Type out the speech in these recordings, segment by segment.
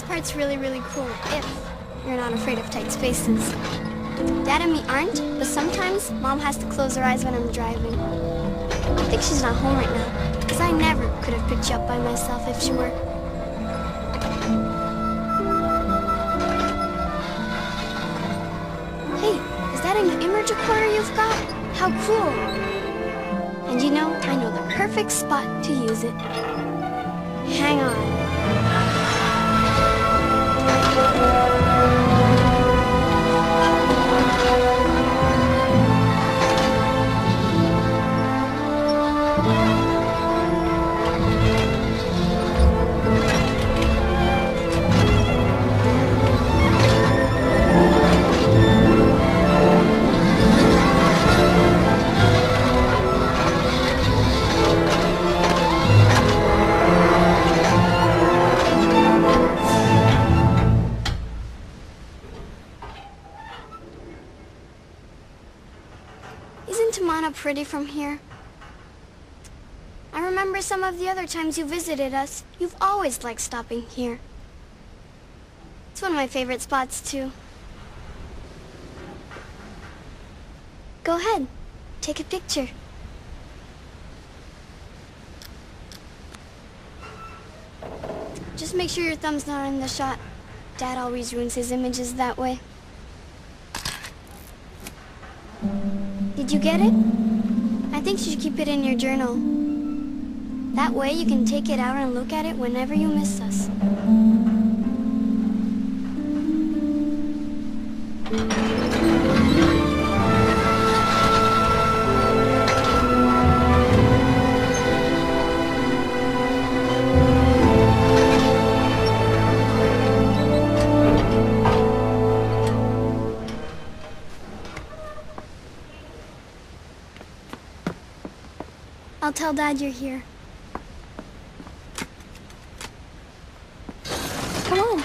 This part's really, really cool if you're not afraid of tight spaces. Dad and me aren't, but sometimes Mom has to close her eyes when I'm driving. I think she's not home right now, because I never could have picked you up by myself if she were. Hey, is that a new image recorder you've got? How cool! And you know, I know the perfect spot to use it. Hang on. Isn't Tamana pretty from here? I remember some of the other times you visited us. You've always liked stopping here. It's one of my favorite spots, too. Go ahead. Take a picture. Just make sure your thumb's not in the shot. Dad always ruins his images that way. Did you get it? I think you should keep it in your journal. That way you can take it out and look at it whenever you miss us. I'll tell Dad you're here. Come on.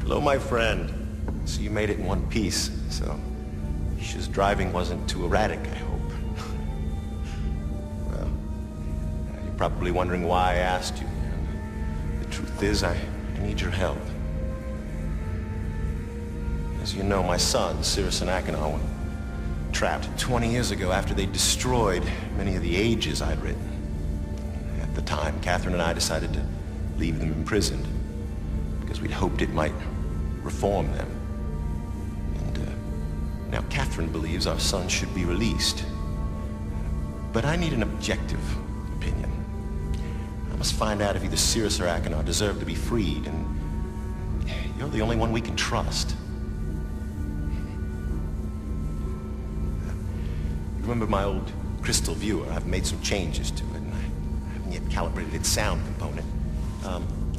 Hello, my friend. So you made it in one piece, so Isha's driving wasn't too erratic, I hope. Well, you're probably wondering why I asked you. The truth is, I need your help. As you know, my sons, Cirrus and Achenaw, were trapped 20 years ago after they destroyed many of the ages I'd written. At the time, Catherine and I decided to leave them imprisoned because we'd hoped it might reform them. And now Catherine believes our son should be released. But I need an objective opinion. I must find out if either Cirrus or Achenaw deserve to be freed, and you're the only one we can trust. Remember my old crystal viewer? I've made some changes to it, and I haven't yet calibrated its sound component.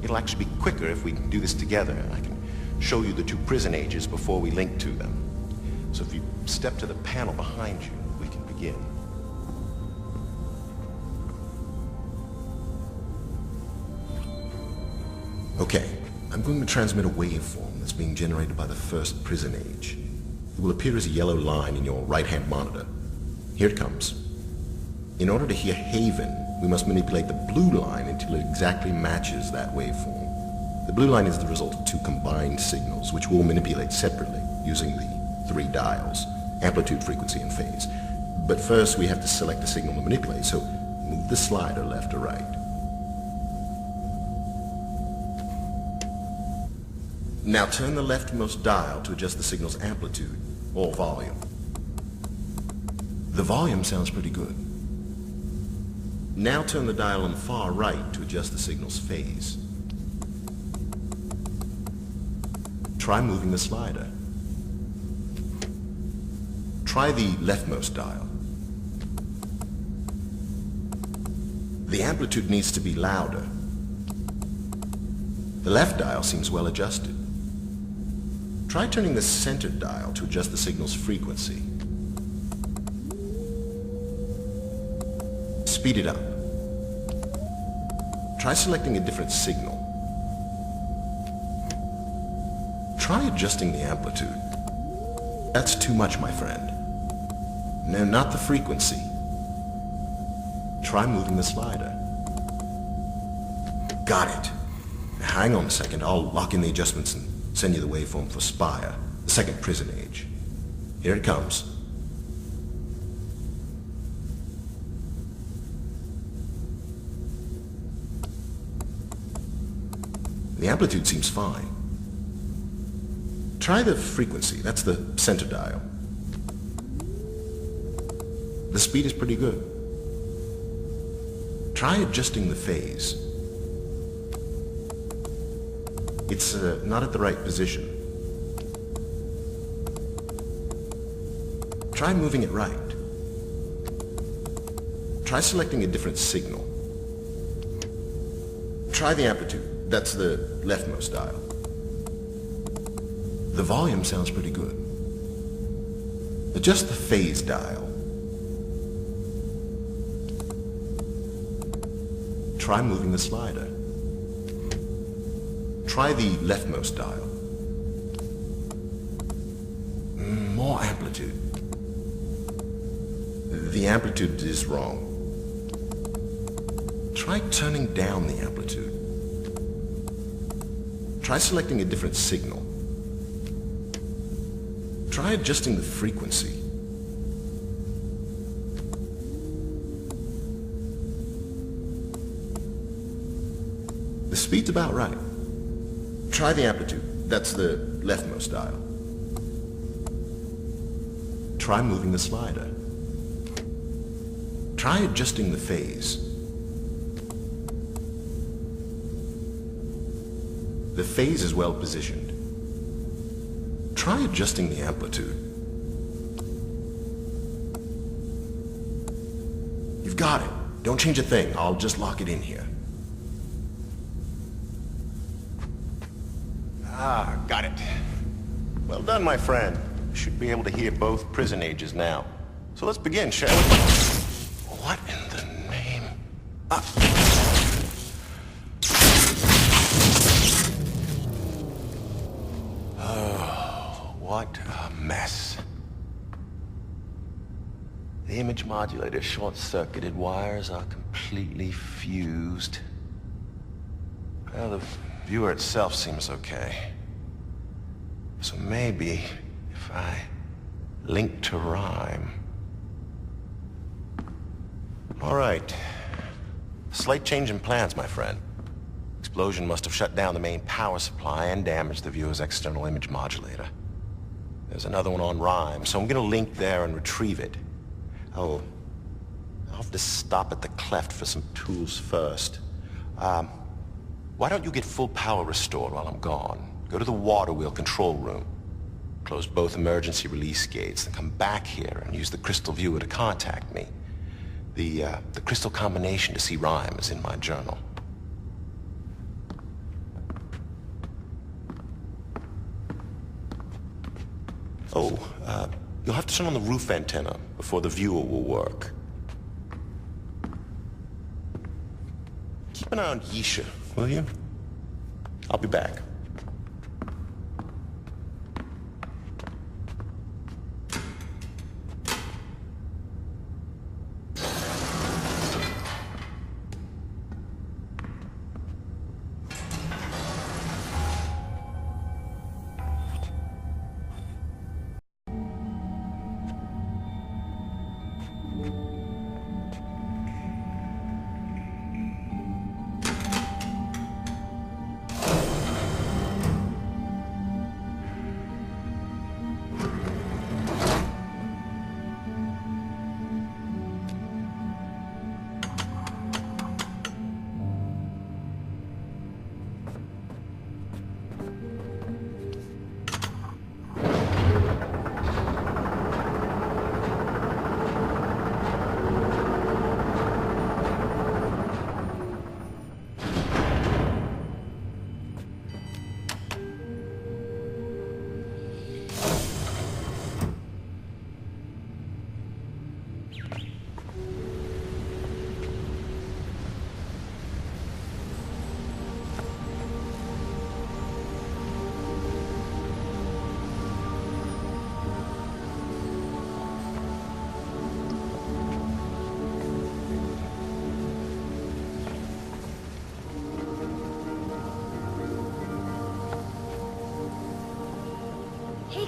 It'll actually be quicker if we do this together, and I can show you the two prison ages before we link to them. So if you step to the panel behind you, we can begin. Okay, I'm going to transmit a waveform that's being generated by the first prison age. It will appear as a yellow line in your right-hand monitor. Here it comes. In order to hear Haven, we must manipulate the blue line until it exactly matches that waveform. The blue line is the result of two combined signals, which we'll manipulate separately using the 3 dials, amplitude, frequency, and phase. But first we have to select a signal to manipulate, so move the slider left to right. Now turn the leftmost dial to adjust the signal's amplitude. or volume. The volume sounds pretty good. Now turn the dial on the far right to adjust the signal's phase. Try moving the slider. Try the leftmost dial. The amplitude needs to be louder. The left dial seems well adjusted. Try turning the center dial to adjust the signal's frequency. Speed it up. Try selecting a different signal. Try adjusting the amplitude. That's too much, my friend. No, not the frequency. Try moving the slider. Got it. Now, hang on a second. I'll lock in the adjustments and send you the waveform for Spire, the second prison age. Here it comes. The amplitude seems fine. Try the frequency. That's the center dial. The speed is pretty good. Try adjusting the phase. It's not at the right position. Try moving it right. Try selecting a different signal. Try the amplitude. That's the leftmost dial. The volume sounds pretty good. Adjust the phase dial. Try moving the slider. Try the leftmost dial. More amplitude. The amplitude is wrong. Try turning down the amplitude. Try selecting a different signal. Try adjusting the frequency. The speed's about right. Try the amplitude. That's the leftmost dial. Try moving the slider. Try adjusting the phase. The phase is well positioned. Try adjusting the amplitude. You've got it. Don't change a thing. I'll just lock it in here. Ah, got it. Well done, my friend. You should be able to hear both prison ages now. So let's begin, shall we? What in the name? Oh, what a mess. The image modulator short-circuited wires are completely fused. Well, the viewer itself seems okay. So maybe if I link to rhyme. All right. Slight change in plans, my friend. Explosion must have shut down the main power supply and damaged the viewer's external image modulator. There's another one on rhyme, so I'm gonna link there and retrieve it. Oh, I'll have to stop at the cleft for some tools first. Why don't you get full power restored while I'm gone? Go to the water wheel control room. Close both emergency release gates, then come back here and use the crystal viewer to contact me. The crystal combination to see rhyme is in my journal. Oh, you'll have to turn on the roof antenna before the viewer will work. Keep an eye on Yisha, will you? I'll be back.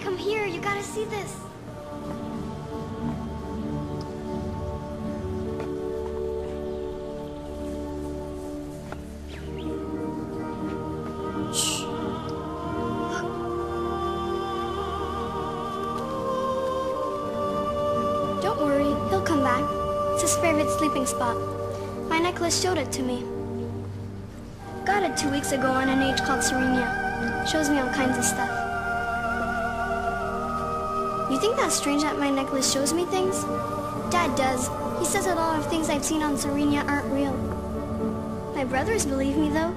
come here. You gotta see this. Shh. Don't worry, he'll come back. It's his favorite sleeping spot. My necklace showed it to me. Got it 2 weeks ago on an age called Serenia. Shows me all kinds of stuff. You think that's strange that my necklace shows me things? Dad does. He says that a lot of things I've seen on Serenia aren't real. My brothers believe me, though.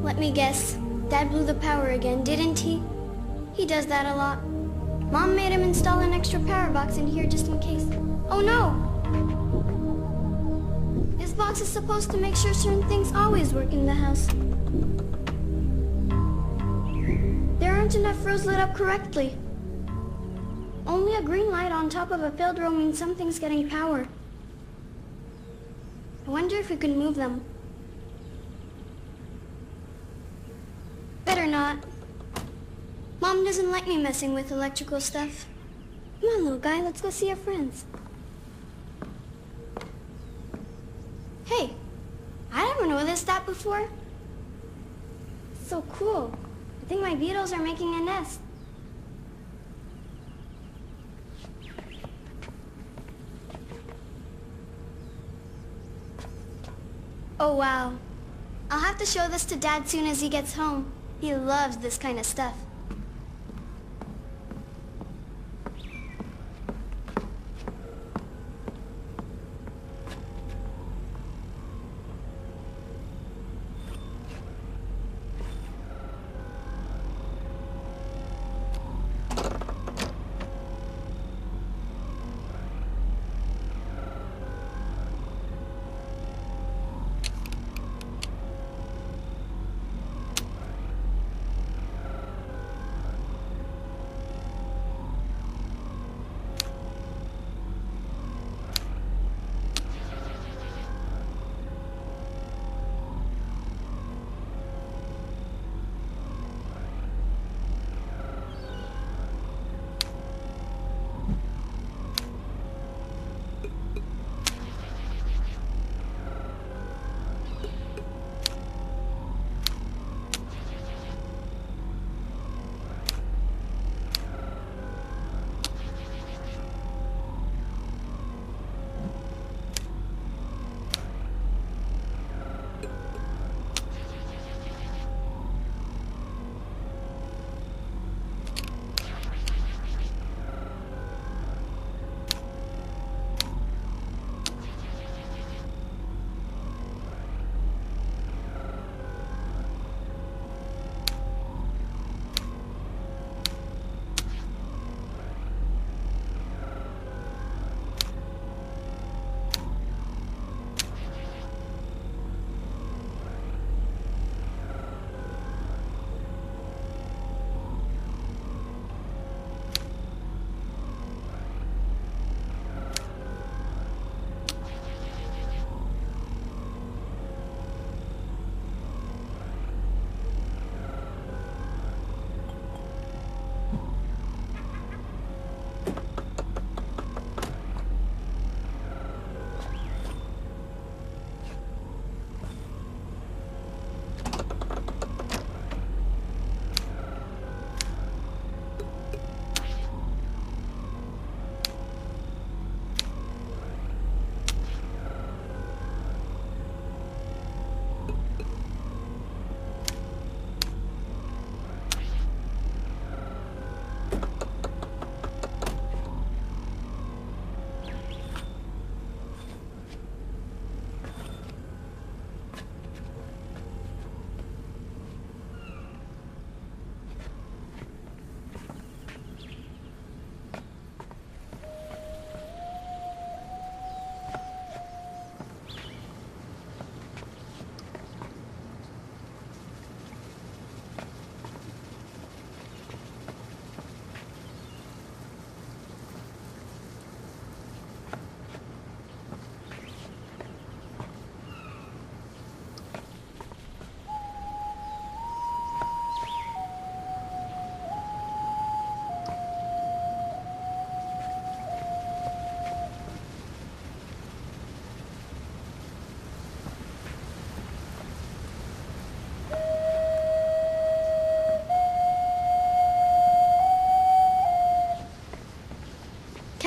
Let me guess. Dad blew the power again, didn't he? He does that a lot. Mom made him install an extra power box in here just in case. Oh no! This box is supposed to make sure certain things always work in the house. There aren't enough rows lit up correctly. Only a green light on top of a filled row means something's getting power. I wonder if we can move them. Better not. Mom doesn't like me messing with electrical stuff. Come on, little guy, let's go see our friends. Hey, I never noticed that before. It's so cool. I think my beetles are making a nest. Oh, wow. I'll have to show this to Dad soon as he gets home. He loves this kind of stuff.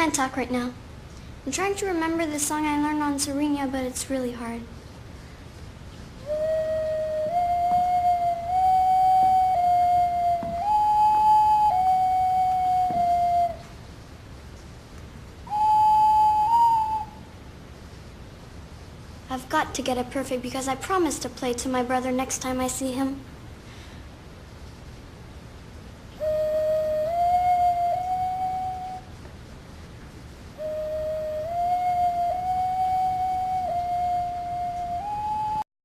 can't talk right now. I'm trying to remember the song I learned on Serenia, but it's really hard. I've got to get it perfect because I promised to play to my brother next time I see him.